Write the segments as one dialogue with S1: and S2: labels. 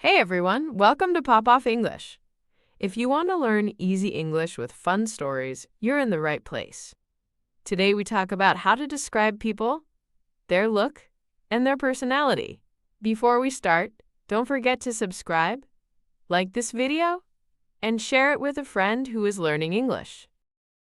S1: Hey everyone, welcome to Pop Off English. If you want to learn easy English with fun stories, you're in the right place. Today we talk about how to describe people, their look, and their personality. Before we start, don't forget to subscribe, like this video, and share it with a friend who is learning English.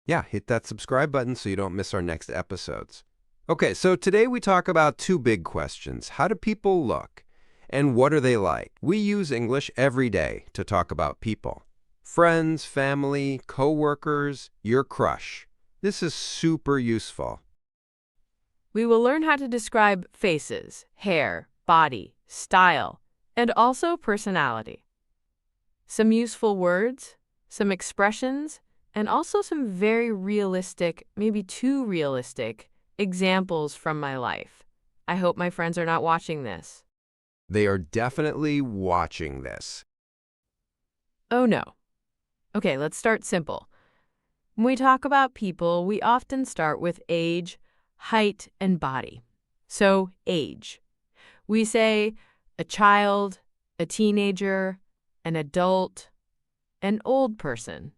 S2: Yeah, hit that subscribe button so you don't miss our next episodes. Okay, so today we talk about two big questions. How do people look? And what are they like? We use English every day to talk about people. Friends, family, coworkers, your crush. This is super useful.
S1: We will learn how to describe faces, hair, body, style, and also personality. Some useful words, some expressions, and also some very realistic, maybe too realistic, examples from my life. I hope my friends are not watching this.
S2: They are definitely watching this.
S1: Oh no. Okay, let's start simple. When we talk about people, we often start with age, height, and body. So, age. We say a child, a teenager, an adult, an old person.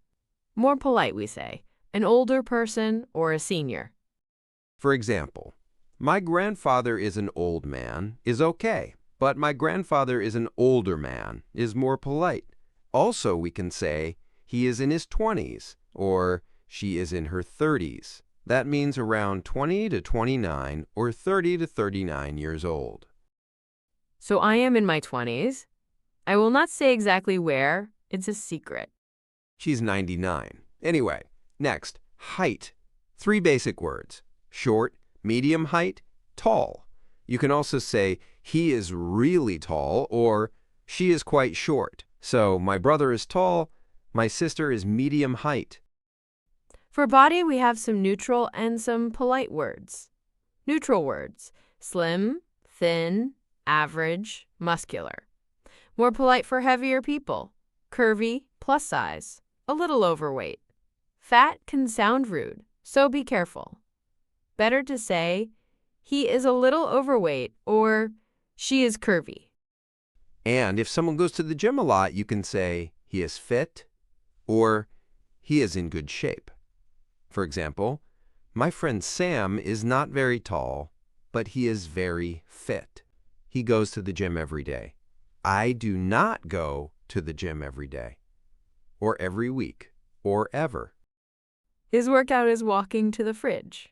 S1: More polite, we say an older person or a senior.
S2: For example, my grandfather is an old man is okay, but my grandfather is an older man is more polite. Also, we can say he is in his 20s or she is in her 30s. That means around 20 to 29 or 30 to 39 years old.
S1: So I am in my 20s. I will not say exactly where. It's a secret.
S2: She's 99. Anyway, next, height. 3 basic words: short, medium height, tall. You can also say he is really tall or she is quite short. So my brother is tall, my sister is medium height.
S1: For body, we have some neutral and some polite words. Neutral words: slim, thin, average, muscular. More polite for heavier people: curvy, plus size, a little overweight. Fat can sound rude, so be careful. Better to say, he is a little overweight or she is curvy.
S2: And if someone goes to the gym a lot, you can say he is fit or he is in good shape. For example, my friend Sam is not very tall, but he is very fit. He goes to the gym every day. I do not go to the gym every day, or every week, or ever.
S1: His workout is walking to the fridge.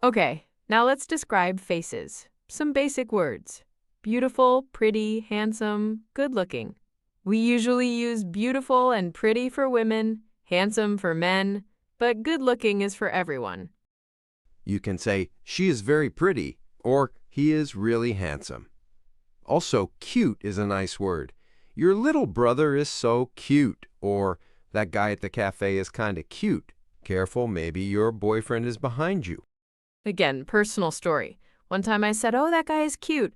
S1: Okay, now let's describe faces. Some basic words: beautiful, pretty, handsome, good-looking. We usually use beautiful and pretty for women, handsome for men, but good-looking is for everyone.
S2: You can say she is very pretty or he is really handsome. Also, cute is a nice word. Your little brother is so cute, or that guy at the cafe is kind of cute. Careful, maybe your boyfriend is behind you.
S1: Again, personal story. One time I said, "Oh, that guy is cute,"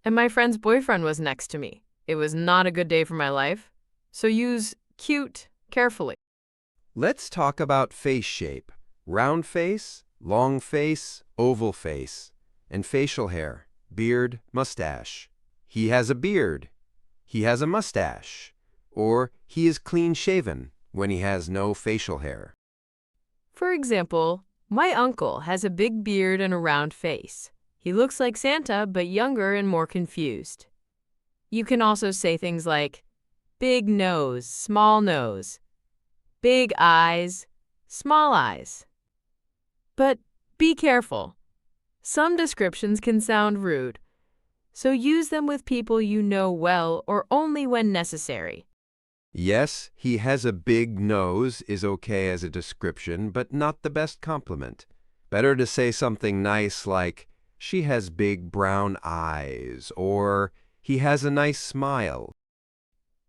S1: and my friend's boyfriend was next to me. It was not a good day for my life. So use cute carefully.
S2: Let's talk about face shape. Round face, long face, oval face, and facial hair, beard, mustache. He has a beard. He has a mustache. Or he is clean-shaven when he has no facial hair.
S1: For example, my uncle has a big beard and a round face. He looks like Santa, but younger and more confused. You can also say things like big nose, small nose, big eyes, small eyes. But be careful. Some descriptions can sound rude, so use them with people you know well or only when necessary.
S2: Yes, he has a big nose is okay as a description, but not the best compliment. Better to say something nice like, she has big brown eyes, or he has a nice smile.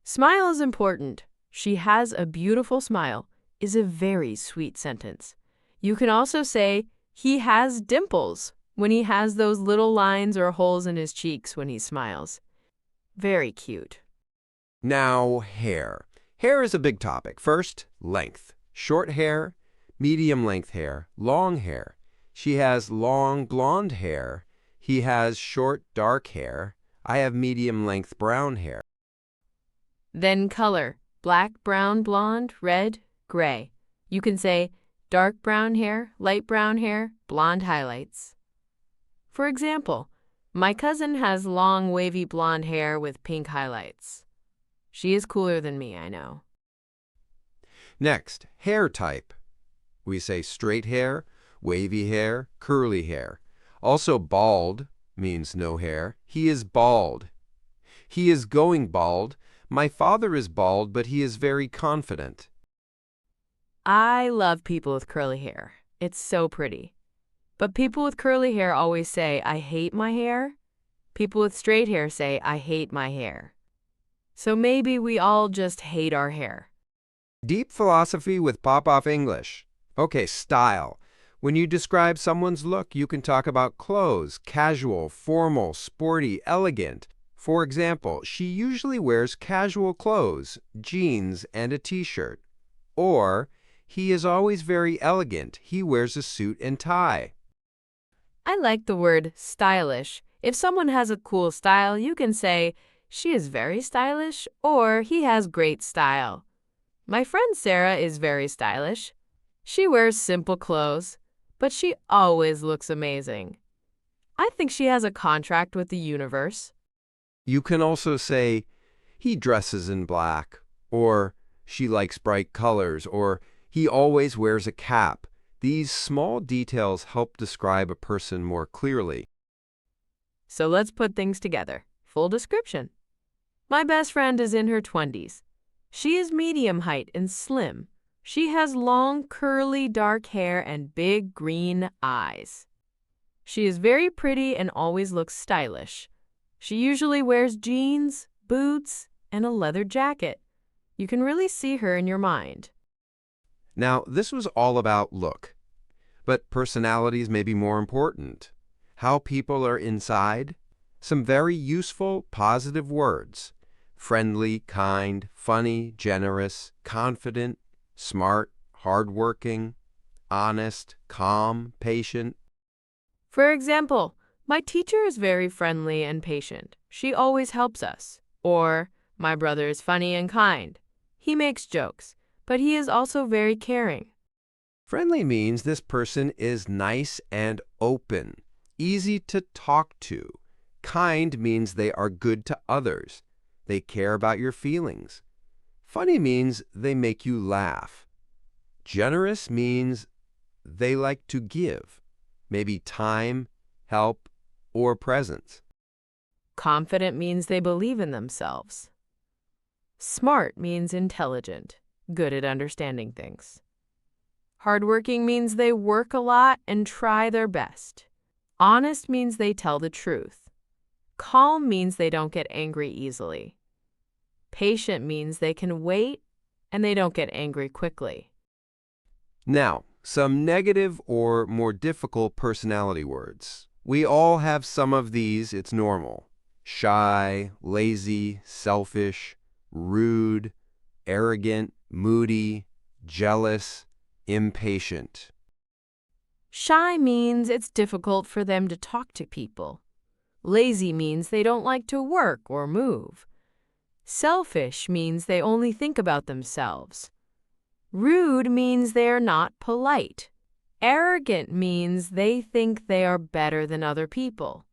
S1: Smile is important. She has a beautiful smile is a very sweet sentence. You can also say, he has dimples when he has those little lines or holes in his cheeks when he smiles. Very cute.
S2: Now, hair. Hair is a big topic. First, length. Short hair, medium length hair, long hair. She has long blonde hair. He has short dark hair. I have medium-length brown hair.
S1: Then color, black, brown, blonde, red, gray. You can say dark brown hair, light brown hair, blonde highlights. For example, my cousin has long wavy blonde hair with pink highlights. She is cooler than me, I know.
S2: Next, hair type. We say straight hair, wavy hair, curly hair. Also bald means no hair. He is bald. He is going bald. My father is bald, but he is very confident.
S1: I love people with curly hair. It's so pretty. But people with curly hair always say, I hate my hair. People with straight hair say, I hate my hair. So maybe we all just hate our hair.
S2: Deep philosophy with pop-off English. Okay, style. When you describe someone's look, you can talk about clothes, casual, formal, sporty, elegant. For example, she usually wears casual clothes, jeans, and a t-shirt. Or, he is always very elegant. He wears a suit and tie.
S1: I like the word stylish. If someone has a cool style, you can say, she is very stylish, or he has great style. My friend Sarah is very stylish. She wears simple clothes, but she always looks amazing. I think she has a contract with the universe.
S2: You can also say, he dresses in black, or she likes bright colors, or he always wears a cap. These small details help describe a person more clearly.
S1: So let's put things together. Full description. My best friend is in her 20s. She is medium height and slim. She has long, curly, dark hair and big green eyes. She is very pretty and always looks stylish. She usually wears jeans, boots, and a leather jacket. You can really see her in your mind.
S2: Now, this was all about look, but personalities may be more important. How people are inside. Some very useful, positive words. Friendly, kind, funny, generous, confident, smart, hardworking, honest, calm, patient.
S1: For example, my teacher is very friendly and patient. She always helps us. Or, my brother is funny and kind. He makes jokes, but he is also very caring.
S2: Friendly means this person is nice and open, easy to talk to. Kind means they are good to others. They care about your feelings. Funny means they make you laugh. Generous means they like to give, maybe time, help, or presents.
S1: Confident means they believe in themselves. Smart means intelligent, good at understanding things. Hardworking means they work a lot and try their best. Honest means they tell the truth. Calm means they don't get angry easily. Patient means they can wait and they don't get angry quickly.
S2: Now, some negative or more difficult personality words. We all have some of these, it's normal. Shy, lazy, selfish, rude, arrogant, moody, jealous, impatient.
S1: Shy means it's difficult for them to talk to people. Lazy means they don't like to work or move. Selfish means they only think about themselves. Rude means they are not polite. Arrogant means they think they are better than other people.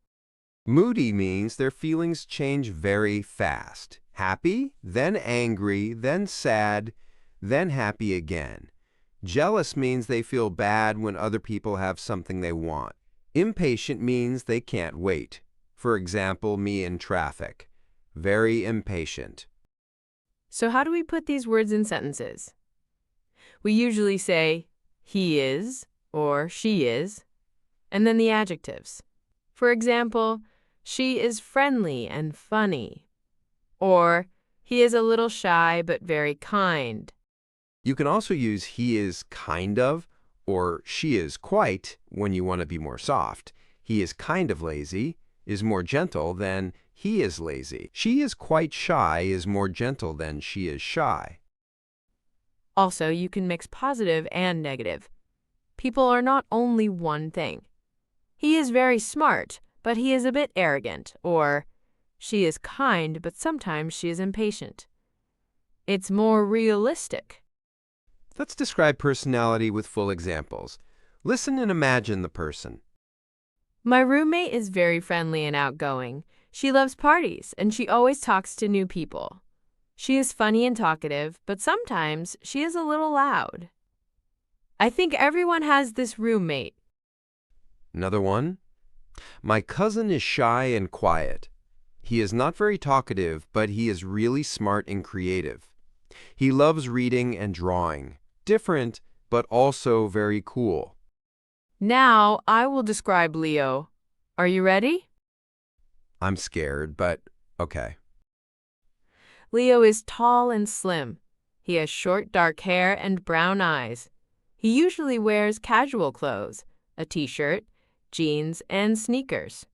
S2: Moody means their feelings change very fast. Happy, then angry, then sad, then happy again. Jealous means they feel bad when other people have something they want. Impatient means they can't wait. For example, me in traffic. Very impatient.
S1: So how do we put these words in sentences? We usually say, he is, or she is, and then the adjectives. For example, she is friendly and funny. Or, he is a little shy but very kind.
S2: You can also use he is kind of or she is quite when you want to be more soft. He is kind of lazy is more gentle than he is lazy. She is quite shy is more gentle than she is shy.
S1: Also, you can mix positive and negative. People are not only one thing. He is very smart, but he is a bit arrogant. Or, She is kind, but sometimes she is impatient. It's more realistic.
S2: Let's describe personality with full examples. Listen and imagine the person.
S1: My roommate is very friendly and outgoing. She loves parties, and she always talks to new people. She is funny and talkative, but sometimes she is a little loud. I think everyone has this roommate.
S2: Another one. My cousin is shy and quiet. He is not very talkative, but he is really smart and creative. He loves reading and drawing. Different, but also very cool.
S1: Now I will describe Leo. Are you ready?
S2: I'm scared, but okay.
S1: Leo is tall and slim. He has short dark hair and brown eyes. He usually wears casual clothes, a t-shirt, jeans, and sneakers.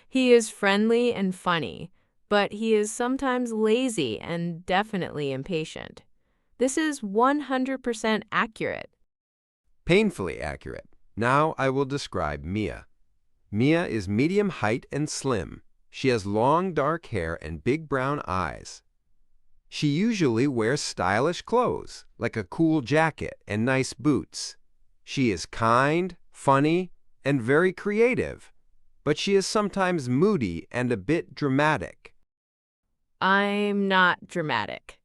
S1: He is friendly and funny, but he is sometimes lazy and definitely impatient. This is 100% accurate.
S2: Painfully accurate. Now I will describe Mia. Mia is medium height and slim. She has long dark hair and big brown eyes. She usually wears stylish clothes, like a cool jacket and nice boots. She is kind, funny, and very creative, but she is sometimes moody and a bit dramatic.
S1: I'm not dramatic.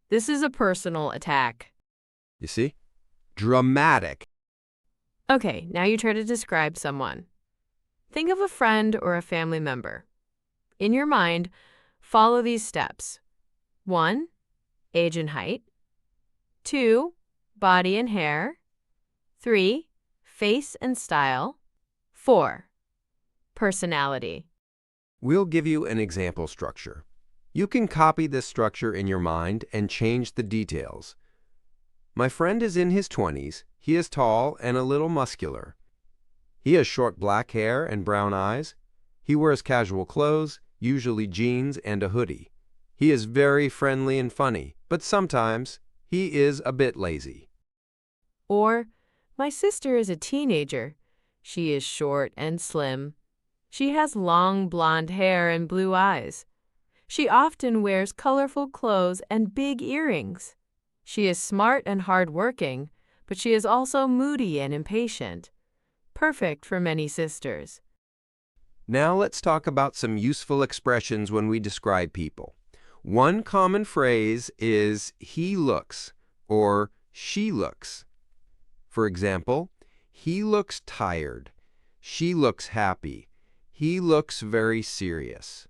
S1: This is a personal attack.
S2: You see? Dramatic.
S1: Okay, now you try to describe someone. Think of a friend or a family member. In your mind, follow these steps. 1. Age and height. 2. Body and hair. 3. Face and style. 4. Personality.
S2: We'll give you an example structure. You can copy this structure in your mind and change the details. My friend is in his 20s. He is tall and a little muscular. He has short black hair and brown eyes. He wears casual clothes, usually jeans and a hoodie. He is very friendly and funny, but sometimes he is a bit lazy.
S1: Or, my sister is a teenager. She is short and slim. She has long blonde hair and blue eyes. She often wears colorful clothes and big earrings. She is smart and hardworking, but she is also moody and impatient. Perfect for many sisters.
S2: Now let's talk about some useful expressions when we describe people. One common phrase is he looks or she looks. For example, he looks tired. She looks happy. He looks very serious.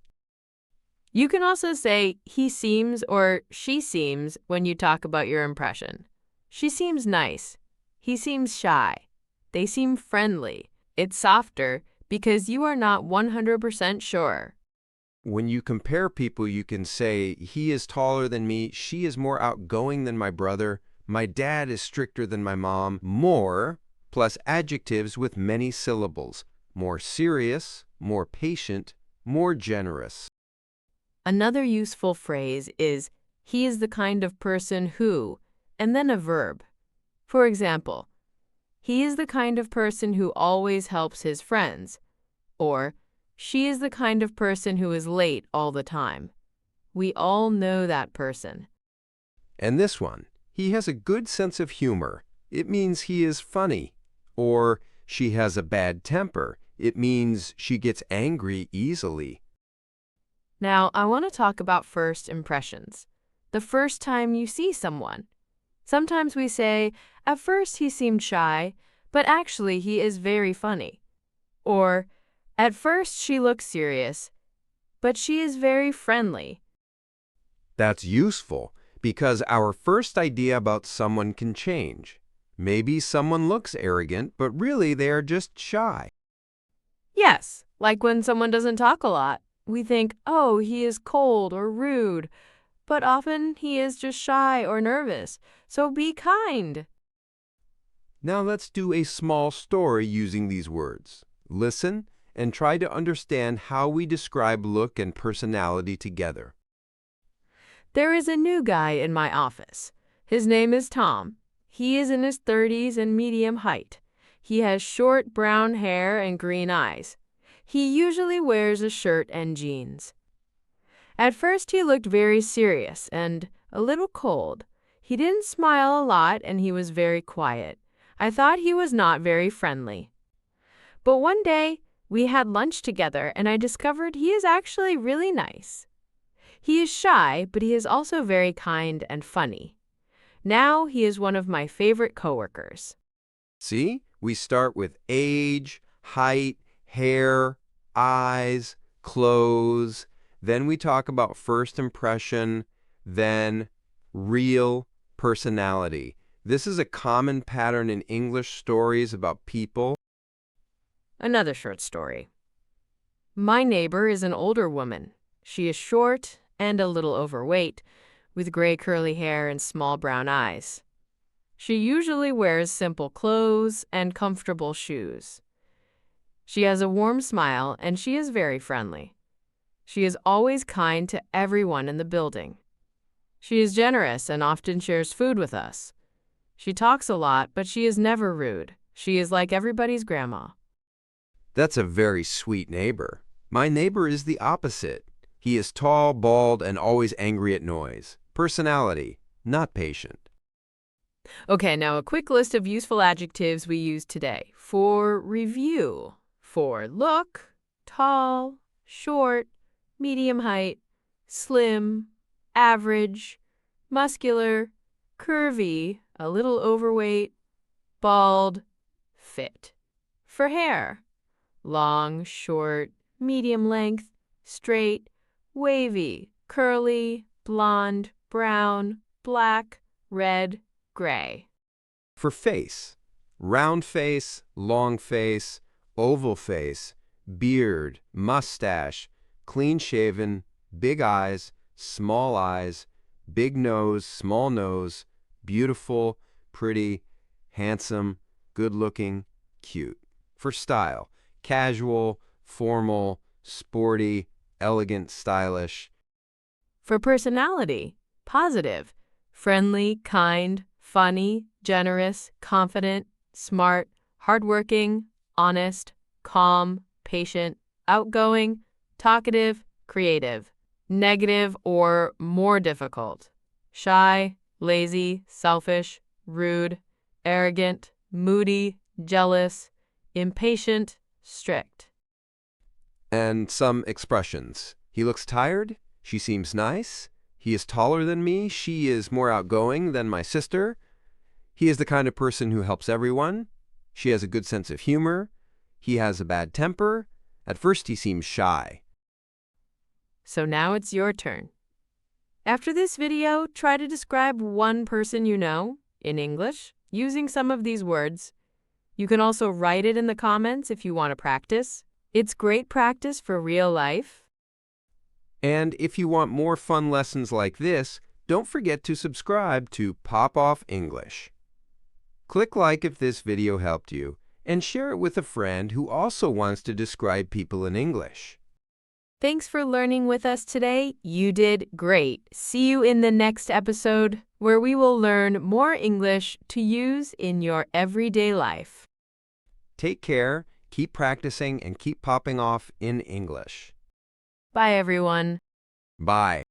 S1: You can also say he seems or she seems when you talk about your impression. She seems nice. He seems shy. They seem friendly. It's softer because you are not 100% sure.
S2: When you compare people, you can say, he is taller than me, she is more outgoing than my brother, my dad is stricter than my mom. More, plus adjectives with many syllables. More serious, more patient, more generous.
S1: Another useful phrase is, he is the kind of person who, and then a verb. For example, he is the kind of person who always helps his friends. Or, she is the kind of person who is late all the time. We all know that person.
S2: And this one, he has a good sense of humor. It means he is funny. Or, she has a bad temper. It means she gets angry easily.
S1: Now, I want to talk about first impressions. The first time you see someone. Sometimes we say, at first he seemed shy, but actually he is very funny. Or, at first she looks serious, but she is very friendly.
S2: That's useful because our first idea about someone can change. Maybe someone looks arrogant, but really they are just shy.
S1: Yes, like when someone doesn't talk a lot. We think, oh, he is cold or rude, but often he is just shy or nervous, so be kind.
S2: Now let's do a small story using these words. Listen and try to understand how we describe look and personality together.
S1: There is a new guy in my office. His name is Tom. He is in his 30s and medium height. He has short brown hair and green eyes. He usually wears a shirt and jeans. At first, he looked very serious and a little cold. He didn't smile a lot and he was very quiet. I thought he was not very friendly. But one day, we had lunch together and I discovered he is actually really nice. He is shy, but he is also very kind and funny. Now he is one of my favorite coworkers.
S2: See, we start with age, height, hair, eyes, clothes. Then we talk about first impression, then real personality. This is a common pattern in English stories about people.
S1: Another short story. My neighbor is an older woman. She is short and a little overweight, with gray curly hair and small brown eyes. She usually wears simple clothes and comfortable shoes. She has a warm smile and she is very friendly. She is always kind to everyone in the building. She is generous and often shares food with us. She talks a lot, but she is never rude. She is like everybody's grandma.
S2: That's a very sweet neighbor. My neighbor is the opposite. He is tall, bald, and always angry at noise. Personality, not patient.
S1: Okay, now a quick list of useful adjectives we use today. For review, for look, tall, short, medium height, slim, average, muscular, curvy, a little overweight, bald, fit. For hair, long, short, medium length, straight, wavy, curly, blonde, brown, black, red, gray.
S2: For face, round face, long face, oval face, beard, mustache, clean-shaven, big eyes, big nose, small nose, beautiful, pretty, handsome, good-looking, cute. For style, casual, formal, sporty, elegant, stylish.
S1: For personality, positive, friendly, kind, funny, generous, confident, smart, hardworking, honest, calm, patient, outgoing, talkative, creative. Negative or more difficult, shy, lazy, selfish, rude, arrogant, moody, jealous, impatient, strict.
S2: And some expressions. He looks tired. She seems nice. He is taller than me. She is more outgoing than my sister. He is the kind of person who helps everyone. She has a good sense of humor. He has a bad temper. At first, he seems shy.
S1: So now it's your turn. After this video, try to describe one person you know in English using some of these words. You can also write it in the comments if you want to practice. It's great practice for real life.
S2: And if you want more fun lessons like this, don't forget to subscribe to Pop Off English. Click like if this video helped you, and share it with a friend who also wants to describe people in English.
S1: Thanks for learning with us today. You did great. See you in the next episode where we will learn more English to use in your everyday life.
S2: Take care, keep practicing, and keep popping off in English.
S1: Bye, everyone.
S2: Bye.